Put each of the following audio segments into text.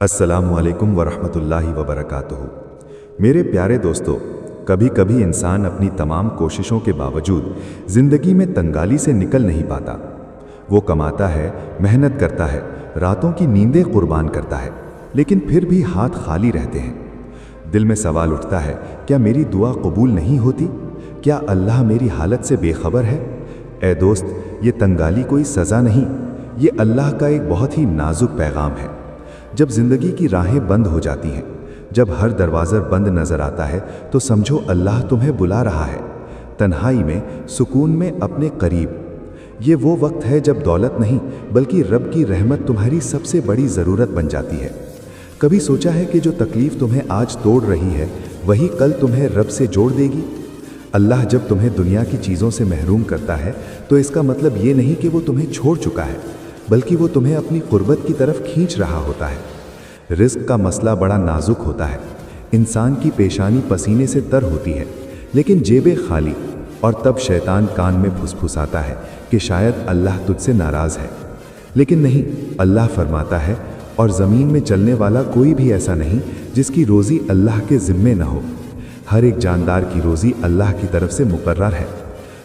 अस्सलामुअलैकुम वरहमतुल्लाहि वबरकातुहू। मेरे प्यारे दोस्तों, कभी कभी इंसान अपनी तमाम कोशिशों के बावजूद ज़िंदगी में तंगाली से निकल नहीं पाता। वो कमाता है, मेहनत करता है, रातों की नींदें कुर्बान करता है, लेकिन फिर भी हाथ खाली रहते हैं। दिल में सवाल उठता है, क्या मेरी दुआ कबूल नहीं होती? क्या अल्लाह मेरी हालत से बेखबर है? ए दोस्त, ये तंगाली कोई सज़ा नहीं, ये अल्लाह का एक बहुत ही नाजुक पैगाम है। जब ज़िंदगी की राहें बंद हो जाती हैं, जब हर दरवाज़ा बंद नज़र आता है, तो समझो अल्लाह तुम्हें बुला रहा है, तन्हाई में, सुकून में, अपने करीब। ये वो वक्त है जब दौलत नहीं बल्कि रब की रहमत तुम्हारी सबसे बड़ी ज़रूरत बन जाती है। कभी सोचा है कि जो तकलीफ़ तुम्हें आज तोड़ रही है, वही कल तुम्हें रब से जोड़ देगी? अल्लाह जब तुम्हें दुनिया की चीज़ों से महरूम करता है, तो इसका मतलब ये नहीं कि वो तुम्हें छोड़ चुका है, बल्कि वो तुम्हें अपनी कुर्बत की तरफ खींच रहा होता है। रिस्क का मसला बड़ा नाजुक होता है। इंसान की पेशानी पसीने से तर होती है, लेकिन जेबें खाली, और तब शैतान कान में फुसफुसाता है कि शायद अल्लाह तुझसे नाराज़ है। लेकिन नहीं, अल्लाह फरमाता है, और ज़मीन में चलने वाला कोई भी ऐसा नहीं जिसकी रोज़ी अल्लाह के ज़िम्मे न हो। हर एक जानदार की रोज़ी अल्लाह की तरफ से मुकर्रर है।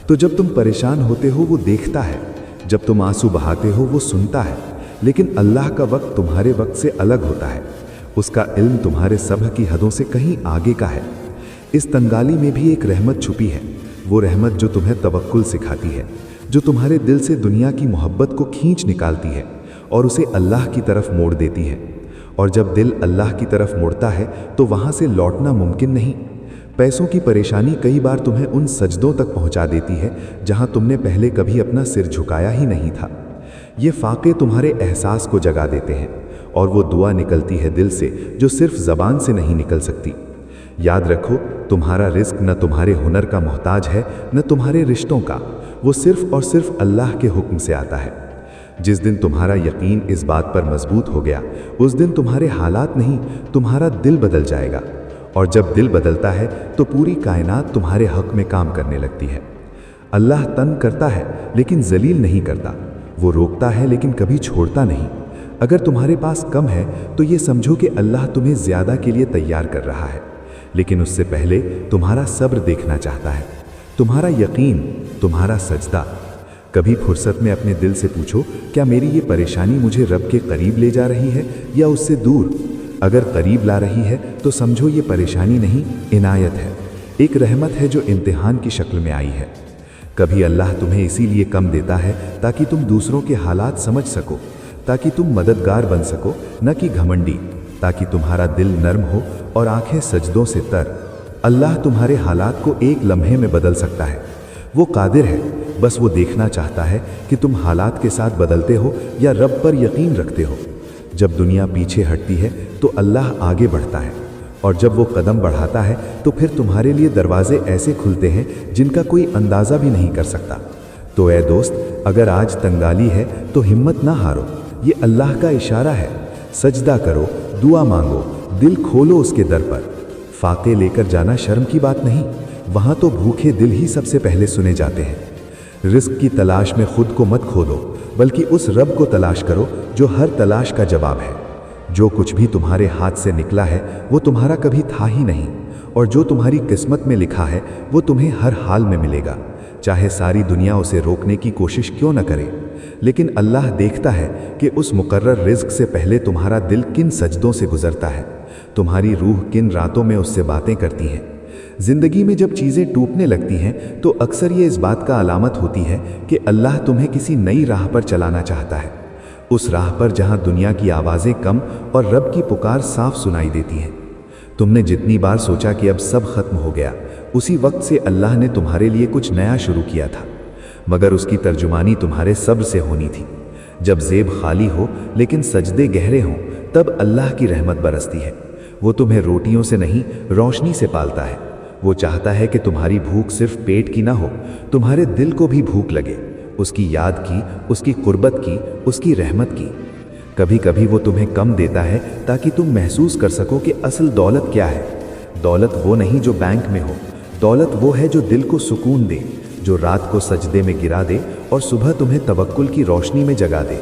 तो जब तुम परेशान होते हो, वो देखता है, जब तुम आंसू बहाते हो, वो सुनता है। लेकिन अल्लाह का वक्त तुम्हारे वक्त से अलग होता है। उसका इल्म तुम्हारे सब्र की हदों से कहीं आगे का है। इस तंगाली में भी एक रहमत छुपी है, वो रहमत जो तुम्हें तवक्कुल सिखाती है, जो तुम्हारे दिल से दुनिया की मोहब्बत को खींच निकालती है और उसे अल्लाह की तरफ मोड़ देती है। और जब दिल अल्लाह की तरफ मुड़ता है, तो वहाँ से लौटना मुमकिन नहीं। पैसों की परेशानी कई बार तुम्हें उन सजदों तक पहुंचा देती है जहां तुमने पहले कभी अपना सिर झुकाया ही नहीं था। ये फाके तुम्हारे एहसास को जगा देते हैं, और वो दुआ निकलती है दिल से जो सिर्फ ज़बान से नहीं निकल सकती। याद रखो, तुम्हारा रिस्क न तुम्हारे हुनर का मोहताज है, न तुम्हारे रिश्तों का। वो सिर्फ और सिर्फ अल्लाह के हुक्म से आता है। जिस दिन तुम्हारा यकीन इस बात पर मजबूत हो गया, उस दिन तुम्हारे हालात नहीं, तुम्हारा दिल बदल जाएगा। और जब दिल बदलता है, तो पूरी कायनात तुम्हारे हक में काम करने लगती है। अल्लाह तंग करता है, लेकिन जलील नहीं करता। वो रोकता है, लेकिन कभी छोड़ता नहीं। अगर तुम्हारे पास कम है, तो ये समझो कि अल्लाह तुम्हें ज़्यादा के लिए तैयार कर रहा है, लेकिन उससे पहले तुम्हारा सब्र देखना चाहता है, तुम्हारा यकीन, तुम्हारा सजदा। कभी फुर्सत में अपने दिल से पूछो, क्या मेरी ये परेशानी मुझे रब के करीब ले जा रही है या उससे दूर? अगर करीब ला रही है, तो समझो ये परेशानी नहीं, इनायत है, एक रहमत है जो इम्तिहान की शक्ल में आई है। कभी अल्लाह तुम्हें इसीलिए कम देता है ताकि तुम दूसरों के हालात समझ सको, ताकि तुम मददगार बन सको, न कि घमंडी, ताकि तुम्हारा दिल नर्म हो और आंखें सजदों से तर। अल्लाह तुम्हारे हालात को एक लम्हे में बदल सकता है। वो कादिर है, बस वो देखना चाहता है कि तुम हालात के साथ बदलते हो या रब पर यकीन रखते हो। जब दुनिया पीछे हटती है, तो अल्लाह आगे बढ़ता है, और जब वो कदम बढ़ाता है, तो फिर तुम्हारे लिए दरवाजे ऐसे खुलते हैं जिनका कोई अंदाज़ा भी नहीं कर सकता। तो ए दोस्त, अगर आज तंगाली है, तो हिम्मत ना हारो। ये अल्लाह का इशारा है। सजदा करो, दुआ मांगो, दिल खोलो उसके दर पर। फाके लेकर जाना शर्म की बात नहीं, वहाँ तो भूखे दिल ही सबसे पहले सुने जाते हैं। रिस्क की तलाश में खुद को मत खो दो, बल्कि उस रब को तलाश करो जो हर तलाश का जवाब है। जो कुछ भी तुम्हारे हाथ से निकला है, वो तुम्हारा कभी था ही नहीं, और जो तुम्हारी किस्मत में लिखा है, वो तुम्हें हर हाल में मिलेगा, चाहे सारी दुनिया उसे रोकने की कोशिश क्यों न करे। लेकिन अल्लाह देखता है कि उस मुकर्रर रिज्क से पहले तुम्हारा दिल किन सजदों से गुजरता है, तुम्हारी रूह किन रातों में उससे बातें करती है। ज़िंदगी में जब चीज़ें टूटने लगती हैं, तो अक्सर ये इस बात का अलामत होती है कि अल्लाह तुम्हें किसी नई राह पर चलाना चाहता है, उस राह पर जहाँ दुनिया की आवाज़ें कम और रब की पुकार साफ सुनाई देती हैं। तुमने जितनी बार सोचा कि अब सब खत्म हो गया, उसी वक्त से अल्लाह ने तुम्हारे लिए कुछ नया शुरू किया था, मगर उसकी तर्जुमानी तुम्हारे सब्र से होनी थी। जब जेब खाली हो लेकिन सजदे गहरे हों, तब अल्लाह की रहमत बरसती है। वो तुम्हें रोटियों से नहीं, रोशनी से पालता है। वो चाहता है कि तुम्हारी भूख सिर्फ पेट की ना हो, तुम्हारे दिल को भी भूख लगे, उसकी याद की, उसकी कुर्बत की, उसकी रहमत की। कभी कभी वो तुम्हें कम देता है ताकि तुम महसूस कर सको कि असल दौलत क्या है। दौलत वो नहीं जो बैंक में हो, दौलत वो है जो दिल को सुकून दे, जो रात को सजदे में गिरा दे और सुबह तुम्हें तवक्कुल की रोशनी में जगा दे।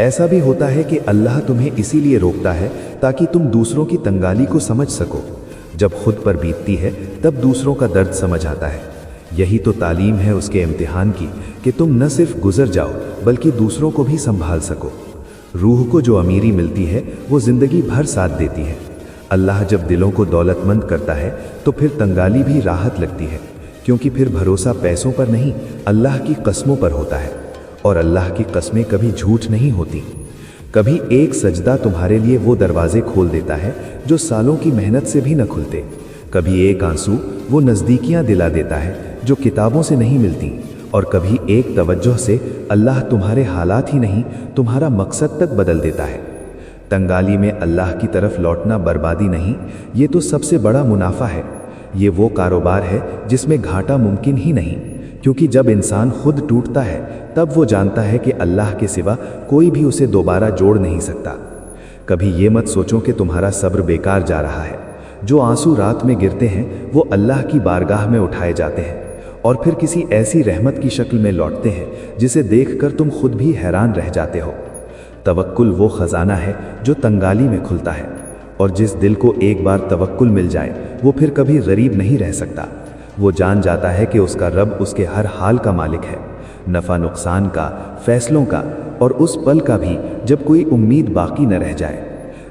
ऐसा भी होता है कि अल्लाह तुम्हें इसीलिए रोकता है ताकि तुम दूसरों की तंगाली को समझ सको। जब खुद पर बीतती है तब दूसरों का दर्द समझ आता है। यही तो तालीम है उसके इम्तिहान की कि तुम न सिर्फ गुजर जाओ बल्कि दूसरों को भी संभाल सको। रूह को जो अमीरी मिलती है वो ज़िंदगी भर साथ देती है। अल्लाह जब दिलों को दौलतमंद करता है तो फिर तंगाली भी राहत लगती है, क्योंकि फिर भरोसा पैसों पर नहीं अल्लाह की कस्मों पर होता है। और अल्लाह की कस्में कभी झूठ नहीं होती। कभी एक सजदा तुम्हारे लिए वो दरवाजे खोल देता है जो सालों की मेहनत से भी न खुलते। कभी एक आंसू वो नज़दीकियाँ दिला देता है जो किताबों से नहीं मिलती। और कभी एक तवज्जो से अल्लाह तुम्हारे हालात ही नहीं तुम्हारा मकसद तक बदल देता है। तंगाली में अल्लाह की तरफ लौटना बर्बादी नहीं, ये तो सबसे बड़ा मुनाफा है। ये वो कारोबार है जिसमें घाटा मुमकिन ही नहीं, क्योंकि जब इंसान खुद टूटता है तब वो जानता है कि अल्लाह के सिवा कोई भी उसे दोबारा जोड़ नहीं सकता। कभी ये मत सोचो कि तुम्हारा सब्र बेकार जा रहा है। जो आंसू रात में गिरते हैं वो अल्लाह की बारगाह में उठाए जाते हैं और फिर किसी ऐसी रहमत की शक्ल में लौटते हैं जिसे देखकर तुम खुद भी हैरान रह जाते हो। तवक्कुल वो खजाना है जो तंगाली में खुलता है, और जिस दिल को एक बार तवक्कुल मिल जाए वो फिर कभी गरीब नहीं रह सकता। वो जान जाता है कि उसका रब उसके हर हाल का मालिक है, नफ़ा नुकसान का, फैसलों का, और उस पल का भी जब कोई उम्मीद बाकी न रह जाए।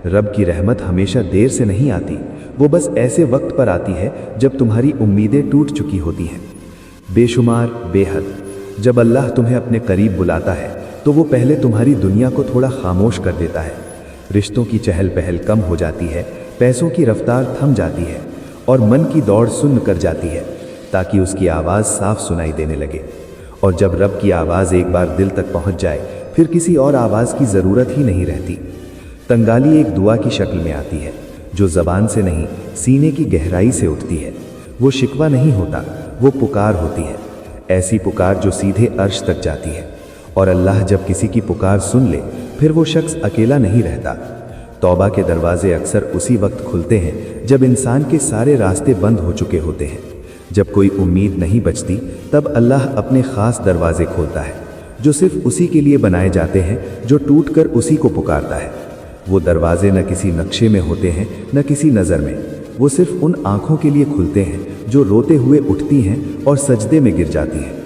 रब की रहमत हमेशा देर से नहीं आती, वो बस ऐसे वक्त पर आती है जब तुम्हारी उम्मीदें टूट चुकी होती हैं। बेशुमार, बेहद जब अल्लाह तुम्हें अपने करीब बुलाता है तो वो पहले तुम्हारी दुनिया को थोड़ा खामोश कर देता है। रिश्तों की चहल पहल कम हो जाती है, पैसों की रफ्तार थम जाती है और मन की दौड़ सुन्न कर जाती है, ताकि उसकी आवाज़ साफ सुनाई देने लगे। और जब रब की आवाज़ एक बार दिल तक पहुंच जाए फिर किसी और आवाज़ की ज़रूरत ही नहीं रहती। तंगाली एक दुआ की शक्ल में आती है जो ज़बान से नहीं सीने की गहराई से उठती है। वो शिकवा नहीं होता, वो पुकार होती है, ऐसी पुकार जो सीधे अर्श तक जाती है। और अल्लाह जब किसी की पुकार सुन ले फिर वो शख्स अकेला नहीं रहता। तौबा के दरवाजे अक्सर उसी वक्त खुलते हैं जब इंसान के सारे रास्ते बंद हो चुके होते हैं। जब कोई उम्मीद नहीं बचती तब अल्लाह अपने ख़ास दरवाजे खोलता है जो सिर्फ उसी के लिए बनाए जाते हैं जो टूटकर उसी को पुकारता है। वो दरवाजे न किसी नक्शे में होते हैं न किसी नज़र में, वो सिर्फ उन आँखों के लिए खुलते हैं जो रोते हुए उठती हैं और सजदे में गिर जाती हैं।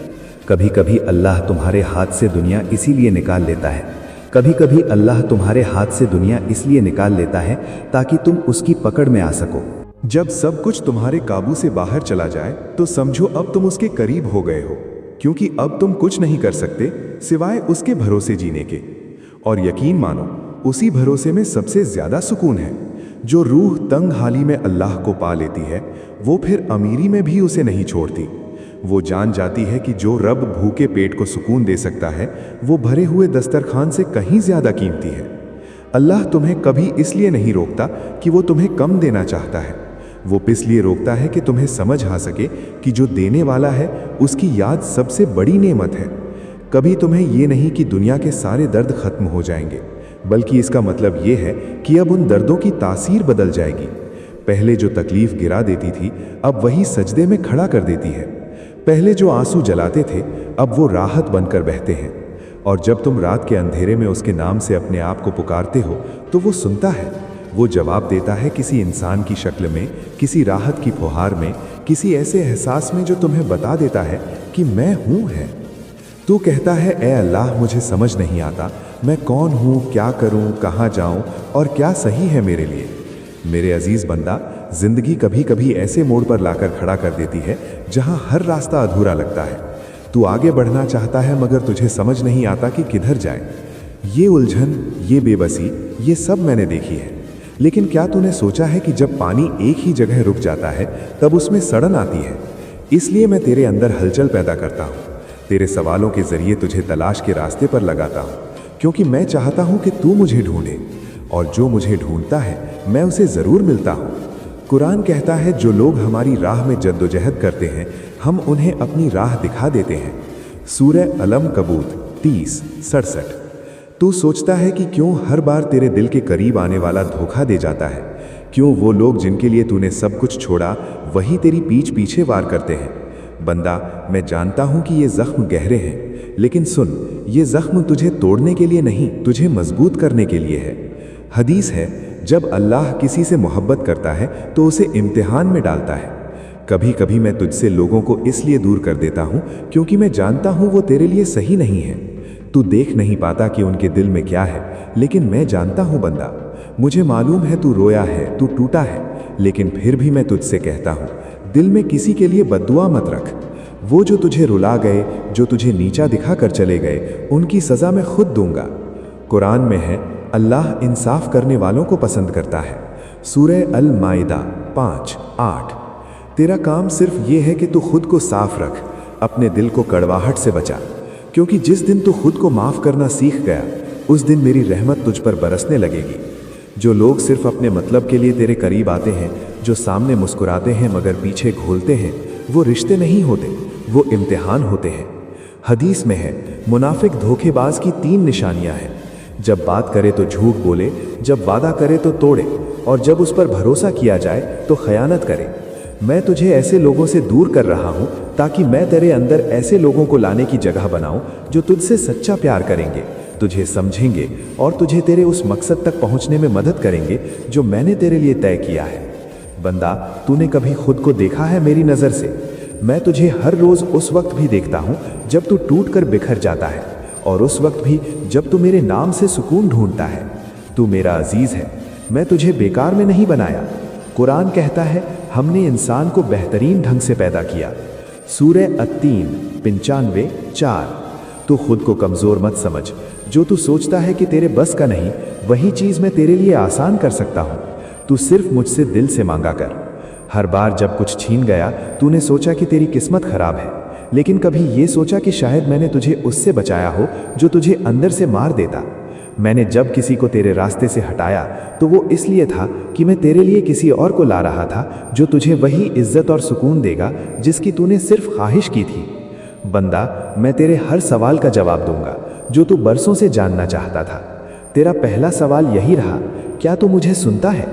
कभी कभी अल्लाह तुम्हारे हाथ से दुनिया इसीलिए निकाल लेता है, कभी कभी अल्लाह तुम्हारे हाथ से दुनिया इसलिए निकाल लेता है ताकि तुम उसकी पकड़ में आ सको। जब सब कुछ तुम्हारे काबू से बाहर चला जाए तो समझो अब तुम उसके करीब हो गए हो, क्योंकि अब तुम कुछ नहीं कर सकते सिवाय उसके भरोसे जीने के। और यकीन मानो उसी भरोसे में सबसे ज़्यादा सुकून है। जो रूह तंग हाली में अल्लाह को पा लेती है वो फिर अमीरी में भी उसे नहीं छोड़ती। वो जान जाती है कि जो रब भूखे पेट को सुकून दे सकता है वो भरे हुए दस्तरखान से कहीं ज़्यादा कीमती है। अल्लाह तुम्हें कभी इसलिए नहीं रोकता कि वो तुम्हें कम देना चाहता है, वो इसलिए रोकता है कि तुम्हें समझ आ सके कि जो देने वाला है उसकी याद सबसे बड़ी नेमत है। कभी तुम्हें ये नहीं कि दुनिया के सारे दर्द खत्म हो जाएंगे, बल्कि इसका मतलब ये है कि अब उन दर्दों की तासीर बदल जाएगी। पहले जो तकलीफ गिरा देती थी अब वही सजदे में खड़ा कर देती है। पहले जो आंसू जलाते थे अब वो राहत बनकर बहते हैं। और जब तुम रात के अंधेरे में उसके नाम से अपने आप को पुकारते हो तो वो सुनता है। वो जवाब देता है किसी इंसान की शक्ल में, किसी राहत की फुहार में, किसी ऐसे एहसास में जो तुम्हें बता देता है कि मैं हूँ है। तू कहता है, ए अल्लाह मुझे समझ नहीं आता, मैं कौन हूँ, क्या करूँ, कहाँ जाऊँ और क्या सही है मेरे लिए। मेरे अजीज़ बंदा, ज़िंदगी कभी कभी ऐसे मोड़ पर लाकर खड़ा कर देती है जहाँ हर रास्ता अधूरा लगता है। तू आगे बढ़ना चाहता है मगर तुझे समझ नहीं आता कि किधर जाए। ये उलझन, ये बेबसी, ये सब मैंने देखी है। लेकिन क्या तूने सोचा है कि जब पानी एक ही जगह रुक जाता है तब उसमें सड़न आती है। इसलिए मैं तेरे अंदर हलचल पैदा करता हूँ, तेरे सवालों के जरिए तुझे तलाश के रास्ते पर लगाता हूँ, क्योंकि मैं चाहता हूँ कि तू मुझे ढूंढे, और जो मुझे ढूंढता है मैं उसे ज़रूर मिलता हूँ। कुरान कहता है, जो लोग हमारी राह में जद्दोजहद करते हैं हम उन्हें अपनी राह दिखा देते हैं। सूरह अलम कबूत 30:67। तू सोचता है कि क्यों हर बार तेरे दिल के करीब आने वाला धोखा दे जाता है? क्यों वो लोग जिनके लिए तूने सब कुछ छोड़ा वही तेरी पीठ पीछे वार करते हैं? बंदा, मैं जानता हूं कि ये जख्म गहरे हैं, लेकिन सुन, ये जख्म तुझे तोड़ने के लिए नहीं, तुझे मजबूत करने के लिए है। हदीस है, जब अल्लाह किसी से मोहब्बत करता है तो उसे इम्तिहान में डालता है। कभी कभी मैं तुझसे लोगों को इसलिए दूर कर देता हूं क्योंकि मैं जानता हूं वो तेरे लिए सही नहीं है। तू देख नहीं पाता कि उनके दिल में क्या है, लेकिन मैं जानता हूं बंदा। मुझे मालूम है तू रोया है, तू टूटा है, लेकिन फिर भी मैं तुझसे कहता हूं, दिल में किसी के लिए बद्दुआ मत रख। वो जो तुझे रुला गए, जो तुझे नीचा दिखा कर चले गए, उनकी सज़ा मैं खुद दूंगा। कुरान में है, अल्लाह इंसाफ करने वालों को पसंद करता है। सूरह अल माइदा 5:8। तेरा काम सिर्फ ये है कि तू खुद को साफ रख, अपने दिल को कड़वाहट से बचा, क्योंकि जिस दिन तू खुद को माफ़ करना सीख गया, उस दिन मेरी रहमत तुझ पर बरसने लगेगी। जो लोग सिर्फ अपने मतलब के लिए तेरे करीब आते हैं, जो सामने मुस्कुराते हैं मगर पीछे घोलते हैं, वो रिश्ते नहीं होते, वो इम्तिहान होते हैं। हदीस में है, मुनाफिक धोखेबाज की 3 निशानियां हैं। जब बात करे तो झूठ बोले, जब वादा करे तो तोड़े, और जब उस पर भरोसा किया जाए तो खयानत करे। मैं तुझे ऐसे लोगों से दूर कर रहा हूं ताकि मैं तेरे अंदर ऐसे लोगों को लाने की जगह बनाऊं जो तुझसे सच्चा प्यार करेंगे, तुझे समझेंगे और तुझे तेरे उस मकसद तक पहुंचने में मदद करेंगे जो मैंने तेरे लिए तय किया है। बंदा, तूने कभी खुद को देखा है मेरी नज़र से? मैं तुझे हर रोज़ उस वक्त भी देखता हूँ जब तू टूट कर बिखर जाता है, और उस वक्त भी जब तू मेरे नाम से सुकून ढूंढता है। तू मेरा अजीज़ है, मैं तुझे बेकार में नहीं बनाया। कुरान कहता है, हमने इंसान को बेहतरीन ढंग से पैदा किया। सूरह अत्तीन 95:4। तू खुद को कमज़ोर मत समझ। जो तू सोचता है कि तेरे बस का नहीं, वही चीज़ मैं तेरे लिए आसान कर सकता हूँ। तू सिर्फ मुझसे दिल से मांगा कर। हर बार जब कुछ छीन गया, तूने सोचा कि तेरी किस्मत खराब है, लेकिन कभी ये सोचा कि शायद मैंने तुझे उससे बचाया हो जो तुझे अंदर से मार देता। मैंने जब किसी को तेरे रास्ते से हटाया तो वो इसलिए था कि मैं तेरे लिए किसी और को ला रहा था जो तुझे वही इज्जत और सुकून देगा जिसकी तूने सिर्फ ख्वाहिश की थी। बंदा, मैं तेरे हर सवाल का जवाब दूंगा जो तू बरसों से जानना चाहता था। तेरा पहला सवाल यही रहा, क्या तू मुझे सुनता है?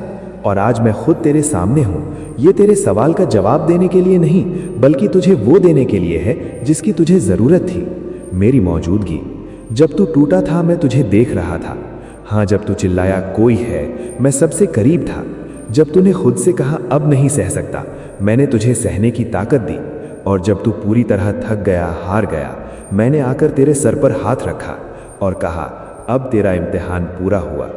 और आज मैं खुद तेरे सामने हूँ। ये तेरे सवाल का जवाब देने के लिए नहीं, बल्कि तुझे वो देने के लिए है जिसकी तुझे ज़रूरत थी, मेरी मौजूदगी। जब तू टूटा था मैं तुझे देख रहा था। हाँ, जब तू चिल्लाया कोई है, मैं सबसे करीब था। जब तूने खुद से कहा अब नहीं सह सकता, मैंने तुझे सहने की ताकत दी। और जब तू पूरी तरह थक गया, हार गया, मैंने आकर तेरे सर पर हाथ रखा और कहा अब तेरा इम्तिहान पूरा हुआ।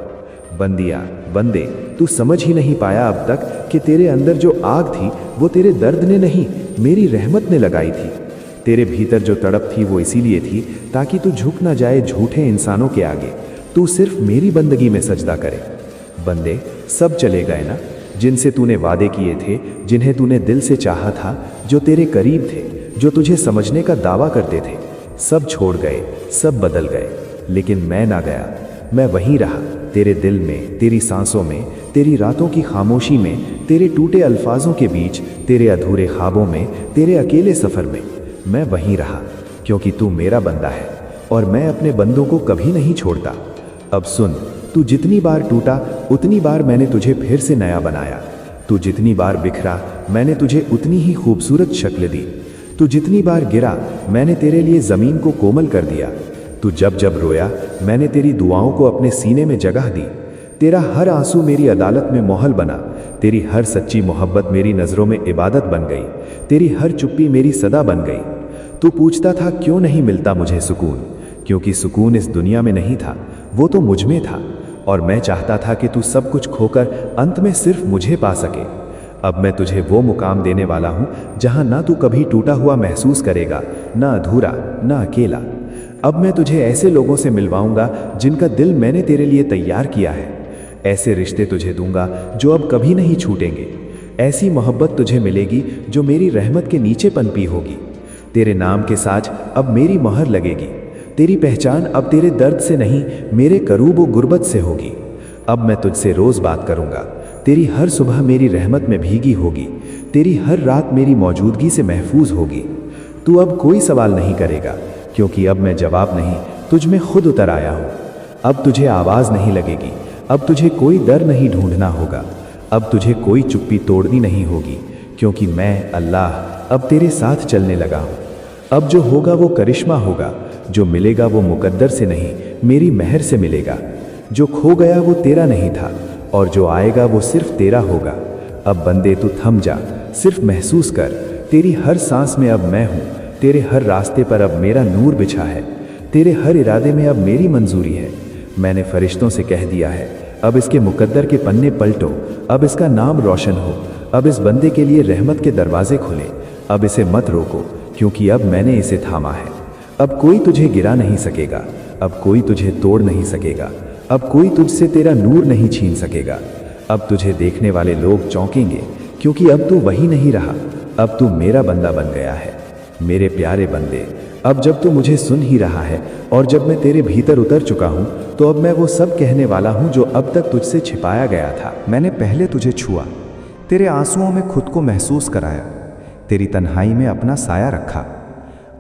बंदिया, बंदे, तू समझ ही नहीं पाया अब तक कि तेरे अंदर जो आग थी वो तेरे दर्द ने नहीं, मेरी रहमत ने लगाई थी। तेरे भीतर जो तड़प थी वो इसीलिए थी ताकि तू झुक ना जाए झूठे इंसानों के आगे, तू सिर्फ मेरी बंदगी में सजदा करे। बंदे, सब चले गए ना, जिनसे तूने वादे किए थे, जिन्हें तूने दिल से चाहा था, जो तेरे करीब थे, जो तुझे समझने का दावा करते थे, सब छोड़ गए, सब बदल गए। लेकिन मैं ना गया, मैं वहीं रहा, तेरे दिल में, तेरी सांसों में, तेरी रातों की खामोशी में, तेरे टूटे अल्फाजों के बीच, तेरे अधूरे ख्वाबों में, तेरे अकेले सफ़र में। मैं वहीं रहा क्योंकि तू मेरा बंदा है और मैं अपने बंदों को कभी नहीं छोड़ता। अब सुन, तू जितनी बार टूटा उतनी बार मैंने तुझे फिर से नया बनाया। तू जितनी बार बिखरा मैंने तुझे उतनी ही खूबसूरत शक्ल दी। तू जितनी बार गिरा मैंने तेरे लिए ज़मीन को कोमल कर दिया। तू जब जब रोया मैंने तेरी दुआओं को अपने सीने में जगह दी। तेरा हर आंसू मेरी अदालत में मोहल बना। तेरी हर सच्ची मोहब्बत मेरी नज़रों में इबादत बन गई। तेरी हर चुप्पी मेरी सदा बन गई। तू पूछता था क्यों नहीं मिलता मुझे सुकून, क्योंकि सुकून इस दुनिया में नहीं था, वो तो मुझ में था। और मैं चाहता था कि तू सब कुछ खोकर अंत में सिर्फ मुझे पा सके। अब मैं तुझे वो मुकाम देने वाला हूँ जहाँ ना तू कभी टूटा हुआ महसूस करेगा, ना अधूरा, ना अकेला। अब मैं तुझे ऐसे लोगों से मिलवाऊंगा जिनका दिल मैंने तेरे लिए तैयार किया है। ऐसे रिश्ते तुझे दूंगा जो अब कभी नहीं छूटेंगे। ऐसी मोहब्बत तुझे मिलेगी जो मेरी रहमत के नीचे पनपी होगी। तेरे नाम के साथ अब मेरी मोहर लगेगी। तेरी पहचान अब तेरे दर्द से नहीं, मेरे करूब व गुर्बत से होगी। अब मैं तुझसे रोज़ बात करूंगा। तेरी हर सुबह मेरी रहमत में भीगी होगी। तेरी हर रात मेरी मौजूदगी से महफूज होगी। तू अब कोई सवाल नहीं करेगा, क्योंकि अब मैं जवाब नहीं, तुझ में खुद उतर आया हूँ। अब तुझे आवाज़ नहीं लगेगी, अब तुझे कोई डर नहीं ढूंढना होगा, अब तुझे कोई चुप्पी तोड़नी नहीं होगी, क्योंकि मैं अल्लाह अब तेरे साथ चलने लगा हूँ। अब जो होगा वो करिश्मा होगा, जो मिलेगा वो मुकद्दर से नहीं मेरी मेहर से मिलेगा। जो खो गया वो तेरा नहीं था और जो आएगा वो सिर्फ तेरा होगा। अब बंदे तू थम जा, सिर्फ महसूस कर, तेरी हर सांस में अब मैं हूँ, तेरे हर रास्ते पर अब मेरा नूर बिछा है, तेरे हर इरादे में अब मेरी मंजूरी है। मैंने फरिश्तों से कह दिया है, अब इसके मुकद्दर के पन्ने पलटो, अब इसका नाम रोशन हो, अब इस बंदे के लिए रहमत के दरवाजे खुले, अब इसे मत रोको, क्योंकि अब मैंने इसे थामा है। अब कोई तुझे गिरा नहीं सकेगा, अब कोई तुझे तोड़ नहीं सकेगा, अब कोई तुझसे तेरा नूर नहीं छीन सकेगा। अब तुझे देखने वाले लोग चौंकेंगे, क्योंकि अब तू वही नहीं रहा, अब तू मेरा बंदा बन गया है। मेरे प्यारे बंदे, अब जब तू मुझे सुन ही रहा है और जब मैं तेरे भीतर उतर चुका हूँ, तो अब मैं वो सब कहने वाला हूँ जो अब तक तुझसे छिपाया गया था। मैंने पहले तुझे छुआ, तेरे आंसुओं में खुद को महसूस कराया, तेरी तन्हाई में अपना साया रखा।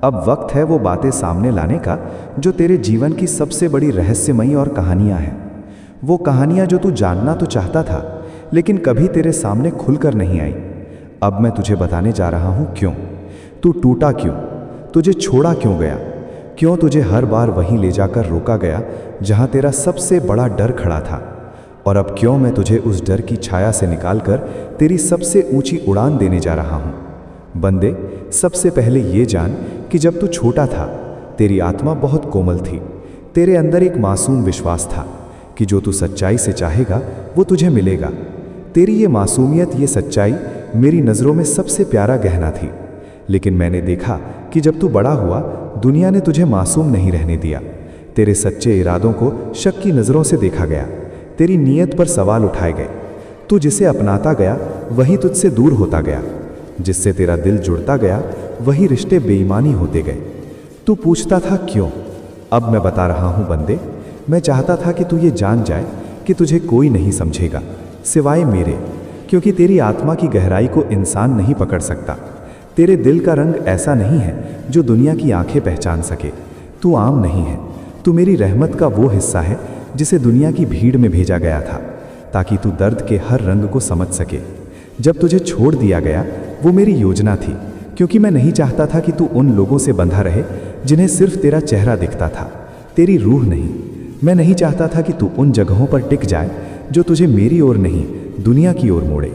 अब वक्त है वो बातें सामने लाने का जो तेरे जीवन की सबसे बड़ी रहस्यमयी और कहानियाँ हैं। वो कहानियाँ जो तू जानना तो चाहता था, लेकिन कभी तेरे सामने खुलकर नहीं आई। अब मैं तुझे बताने जा रहा हूँ क्यों तू टूटा, क्यों तुझे छोड़ा क्यों गया, क्यों तुझे हर बार वहीं ले जाकर रोका गया जहाँ तेरा सबसे बड़ा डर खड़ा था, और अब क्यों मैं तुझे उस डर की छाया से निकालकर तेरी सबसे ऊंची उड़ान देने जा रहा हूँ। बंदे, सबसे पहले ये जान कि जब तू छोटा था, तेरी आत्मा बहुत कोमल थी। तेरे अंदर एक मासूम विश्वास था कि जो तू सच्चाई से चाहेगा वो तुझे मिलेगा। तेरी ये मासूमियत, ये सच्चाई मेरी नज़रों में सबसे प्यारा गहना थी। लेकिन मैंने देखा कि जब तू बड़ा हुआ, दुनिया ने तुझे मासूम नहीं रहने दिया। तेरे सच्चे इरादों को शक की नज़रों से देखा गया, तेरी नीयत पर सवाल उठाए गए। तू जिसे अपनाता गया वही तुझसे दूर होता गया, जिससे तेरा दिल जुड़ता गया वही रिश्ते बेईमानी होते गए। तू पूछता था क्यों? अब मैं बता रहा हूँ बंदे, मैं चाहता था कि तू ये जान जाए कि तुझे कोई नहीं समझेगा सिवाय मेरे, क्योंकि तेरी आत्मा की गहराई को इंसान नहीं पकड़ सकता। तेरे दिल का रंग ऐसा नहीं है जो दुनिया की आंखें पहचान सके। तू आम नहीं है, तू मेरी रहमत का वो हिस्सा है जिसे दुनिया की भीड़ में भेजा गया था ताकि तू दर्द के हर रंग को समझ सके। जब तुझे छोड़ दिया गया वो मेरी योजना थी, क्योंकि मैं नहीं चाहता था कि तू उन लोगों से बंधा रहे जिन्हें सिर्फ तेरा चेहरा दिखता था, तेरी रूह नहीं। मैं नहीं चाहता था कि तू उन जगहों पर टिक जाए जो तुझे मेरी ओर नहीं दुनिया की ओर मोड़े।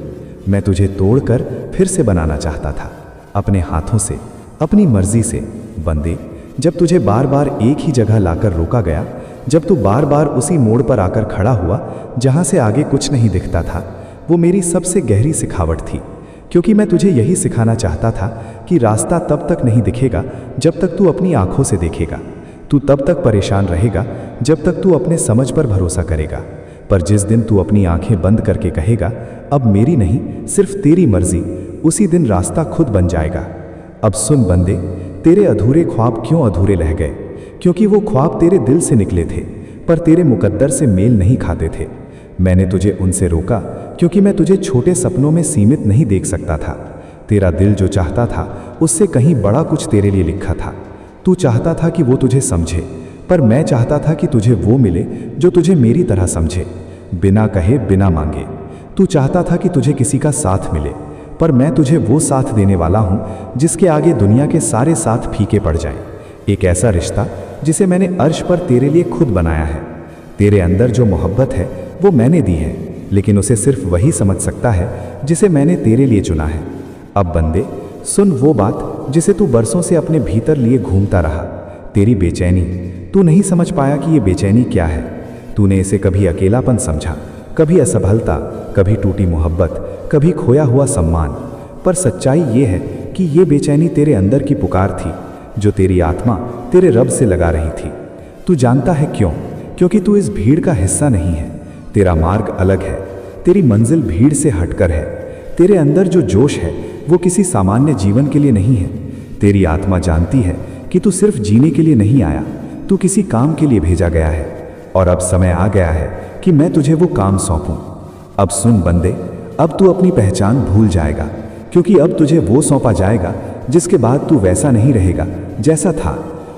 मैं तुझे तोड़कर फिर से बनाना चाहता था, अपने हाथों से, अपनी मर्जी से। बंदे, जब तुझे बार बार एक ही जगह लाकर रोका गया, जब तू बार बार उसी मोड़ पर आकर खड़ा हुआ जहाँ से आगे कुछ नहीं दिखता था, वो मेरी सबसे गहरी सिखावट थी, क्योंकि मैं तुझे यही सिखाना चाहता था कि रास्ता तब तक नहीं दिखेगा जब तक तू अपनी आंखों से देखेगा। तू तब तक परेशान रहेगा जब तक तू अपने समझ पर भरोसा करेगा, पर जिस दिन तू अपनी आंखें बंद करके कहेगा अब मेरी नहीं सिर्फ तेरी मर्जी, उसी दिन रास्ता खुद बन जाएगा। अब सुन बंदे, तेरे अधूरे ख्वाब क्यों अधूरे रह गए? क्योंकि वो ख्वाब तेरे दिल से निकले थे पर तेरे मुकद्दर से मेल नहीं खाते थे। मैंने तुझे उनसे रोका क्योंकि मैं तुझे छोटे सपनों में सीमित नहीं देख सकता था। तेरा दिल जो चाहता था उससे कहीं बड़ा कुछ तेरे लिए लिखा था। तू चाहता था कि वो तुझे समझे, पर मैं चाहता था कि तुझे वो मिले जो तुझे मेरी तरह समझे, बिना कहे बिना मांगे। तू चाहता था कि तुझे किसी का साथ मिले, पर मैं तुझे वो साथ देने वाला हूँ जिसके आगे दुनिया के सारे साथ फीके पड़ जाएं। एक ऐसा रिश्ता जिसे मैंने अर्श पर तेरे लिए खुद बनाया है। तेरे अंदर जो मोहब्बत है वो मैंने दी है, लेकिन उसे सिर्फ वही समझ सकता है जिसे मैंने तेरे लिए चुना है। अब बंदे, सुन वो बात जिसे तू बरसों से अपने भीतर लिए घूमता रहा, तेरी बेचैनी। तू नहीं समझ पाया कि ये बेचैनी क्या है। तूने इसे कभी अकेलापन समझा, कभी असफलता, कभी टूटी मोहब्बत, कभी खोया हुआ सम्मान। पर सच्चाई ये है कि ये बेचैनी तेरे अंदर की पुकार थी जो तेरी आत्मा तेरे रब से लगा रही थी। तू जानता है क्यों? क्योंकि तू इस भीड़ का हिस्सा नहीं है। तेरा मार्ग अलग है, तेरी मंजिल भीड़ से हटकर है। तेरे अंदर जो जोश है वो किसी सामान्य जीवन के लिए नहीं है। तेरी आत्मा जानती है कि तू सिर्फ जीने के लिए नहीं आया, तू किसी काम के लिए भेजा गया है। और अब समय आ गया है कि मैं तुझे वो काम सौंपूं। अब सुन बंदे, अब तू अपनी पहचान भूल जाएगा, क्योंकि अब तुझे वो सौंपा जाएगा जिसके बाद तू वैसा नहीं रहेगा जैसा था।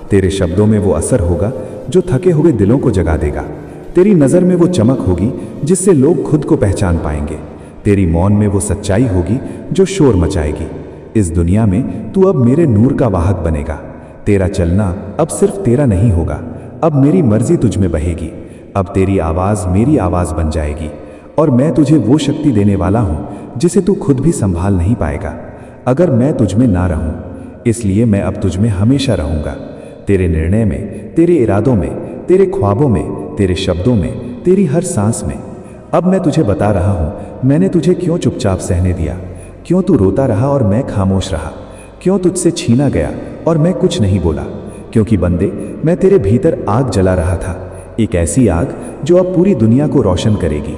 तेरे शब्दों में वो असर होगा जो थके हुए दिलों को जगा देगा। तेरी नज़र में वो चमक होगी जिससे लोग खुद को पहचान पाएंगे। तेरी मौन में वो सच्चाई होगी जो शोर मचाएगी। इस दुनिया में तू अब मेरे नूर का वाहक बनेगा। तेरा चलना अब सिर्फ तेरा नहीं होगा, अब मेरी मर्जी तुझ में बहेगी। अब तेरी आवाज़ मेरी आवाज़ बन जाएगी और मैं तुझे वो शक्ति देने वाला हूँ जिसे तू खुद भी संभाल नहीं पाएगा अगर मैं तुझ में ना रहूँ। इसलिए मैं अब तुझ में हमेशा रहूँगा, तेरे निर्णय में, तेरे इरादों में, तेरे ख्वाबों में, तेरे शब्दों में, तेरी हर सांस में। अब मैं तुझे बता रहा हूँ मैंने तुझे क्यों चुपचाप सहने दिया, क्यों तू रोता रहा और मैं खामोश रहा, क्यों तुझसे छीना गया और मैं कुछ नहीं बोला। क्योंकि बंदे, मैं तेरे भीतर आग जला रहा था, एक ऐसी आग जो अब पूरी दुनिया को रोशन करेगी।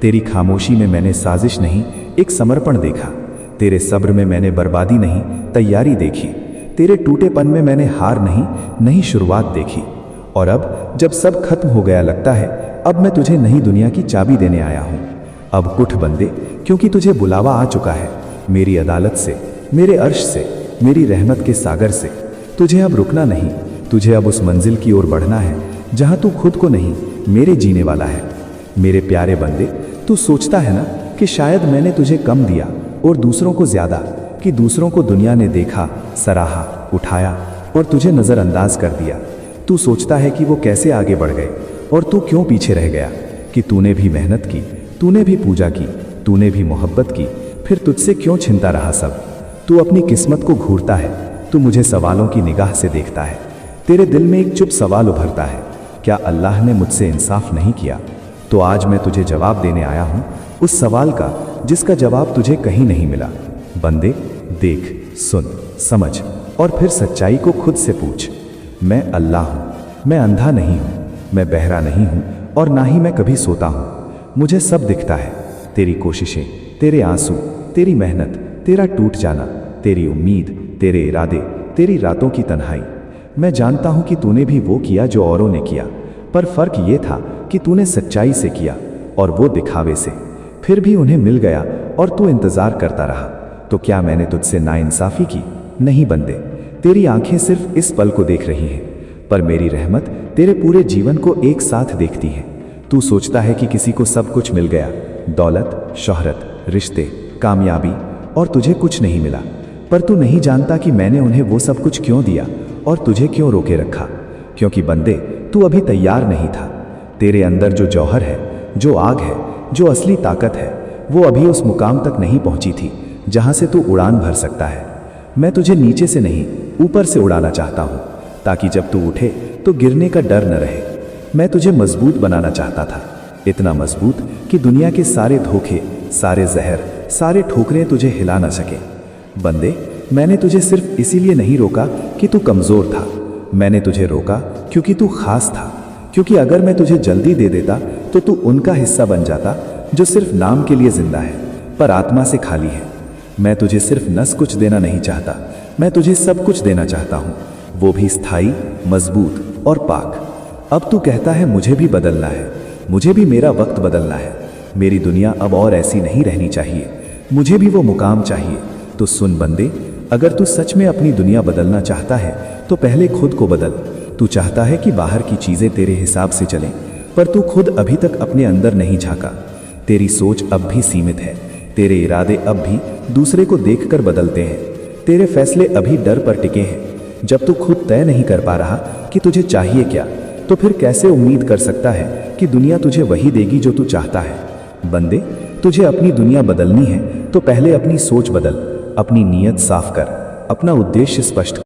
तेरी खामोशी में मैंने साजिश नहीं, एक समर्पण देखा। तेरे सब्र में मैंने बर्बादी नहीं, तैयारी देखी। तेरे टूटेपन में मैंने हार नहीं शुरुआत देखी। और अब जब सब खत्म हो गया लगता है अब मैं तुझे नई दुनिया की चाबी देने आया हूँ। अब उठ बंदे, क्योंकि तुझे बुलावा आ चुका है मेरी अदालत से, मेरे अर्श से, मेरी रहमत के सागर से। तुझे अब रुकना नहीं, तुझे अब उस मंजिल की ओर बढ़ना है जहाँ तू खुद को नहीं, मेरे जीने वाला है। मेरे प्यारे बंदे, तू सोचता है ना कि शायद मैंने तुझे कम दिया और दूसरों को ज्यादा, कि दूसरों को दुनिया ने देखा, सराहा, उठाया और तुझे नज़रअंदाज कर दिया। तू सोचता है कि वो कैसे आगे बढ़ गए और तू क्यों पीछे रह गया, कि तूने भी मेहनत की, तूने भी पूजा की, तूने भी मोहब्बत की, फिर तुझसे क्यों छिनता रहा सब। तू अपनी किस्मत को घूरता है, तू मुझे सवालों की निगाह से देखता है। तेरे दिल में एक चुप सवाल उभरता है, क्या अल्लाह ने मुझसे इंसाफ नहीं किया? तो आज मैं तुझे जवाब देने आया हूँ उस सवाल का जिसका जवाब तुझे कहीं नहीं मिला। बंदे, देख, सुन, समझ और फिर सच्चाई को खुद से पूछ। मैं अल्लाह हूँ, मैं अंधा नहीं हूँ, मैं बहरा नहीं हूँ और ना ही मैं कभी सोता हूँ। मुझे सब दिखता है, तेरी कोशिशें, तेरे आंसू, तेरी मेहनत, तेरा टूट जाना, तेरी उम्मीद, तेरे इरादे, तेरी रातों की तन्हाई। मैं जानता हूँ कि तूने भी वो किया जो औरों ने किया, पर फर्क ये था कि तूने सच्चाई से किया और वो दिखावे से। फिर भी उन्हें मिल गया और तू इंतजार करता रहा। तो क्या मैंने तुझसे नाइंसाफी की? नहीं बंदे, तेरी आंखें सिर्फ इस पल को देख रही हैं, पर मेरी रहमत तेरे पूरे जीवन को एक साथ देखती है। तू सोचता है कि किसी को सब कुछ मिल गया, दौलत, शोहरत, रिश्ते, कामयाबी, और तुझे कुछ नहीं मिला। पर तू नहीं जानता कि मैंने उन्हें वो सब कुछ क्यों दिया और तुझे क्यों रोके रखा। क्योंकि बंदे, तू अभी तैयार नहीं था। तेरे अंदर जो जौहर है, जो आग है, जो असली ताकत है, वो अभी उस मुकाम तक नहीं पहुंची थी जहां से तू उड़ान भर सकता है। मैं तुझे नीचे से नहीं, ऊपर से उड़ाना चाहता हूं, ताकि जब तू उठे तो गिरने का डर न रहे। मैं तुझे मजबूत बनाना चाहता था, इतना मजबूत कि दुनिया के सारे धोखे, सारे जहर, सारे ठोकरें तुझे हिला ना सके। बंदे, मैंने तुझे सिर्फ इसीलिए नहीं रोका कि तू कमजोर था। मैंने तुझे रोका क्योंकि तू खास था, क्योंकि अगर मैं तुझे जल्दी दे देता तो तू उनका हिस्सा बन जाता जो सिर्फ नाम के लिए जिंदा है पर आत्मा से खाली है। मैं तुझे सिर्फ नस कुछ देना नहीं चाहता, मैं तुझे सब कुछ देना चाहता हूँ, वो भी स्थायी, मजबूत और पाक। अब तू कहता है मुझे भी बदलना है, मुझे भी मेरा वक्त बदलना है, मेरी दुनिया अब और ऐसी नहीं रहनी चाहिए, मुझे भी वो मुकाम चाहिए। तो सुन बंदे, अगर तू सच में अपनी दुनिया बदलना चाहता है तो पहले खुद को बदल। तू चाहता है कि बाहर की चीजें तेरे हिसाब से चलें, पर तू खुद अभी तक अपने अंदर नहीं झांका। तेरी सोच अब भी सीमित है, तेरे इरादे अब भी दूसरे को देखकर बदलते हैं, तेरे फैसले अभी डर पर टिके हैं। जब तू खुद तय नहीं कर पा रहा कि तुझे चाहिए क्या, तो फिर कैसे उम्मीद कर सकता है कि दुनिया तुझे वही देगी जो तू चाहता है। बंदे, तुझे अपनी दुनिया बदलनी है तो पहले अपनी सोच बदल, अपनी नीयत साफ कर, अपना उद्देश्य स्पष्ट कर।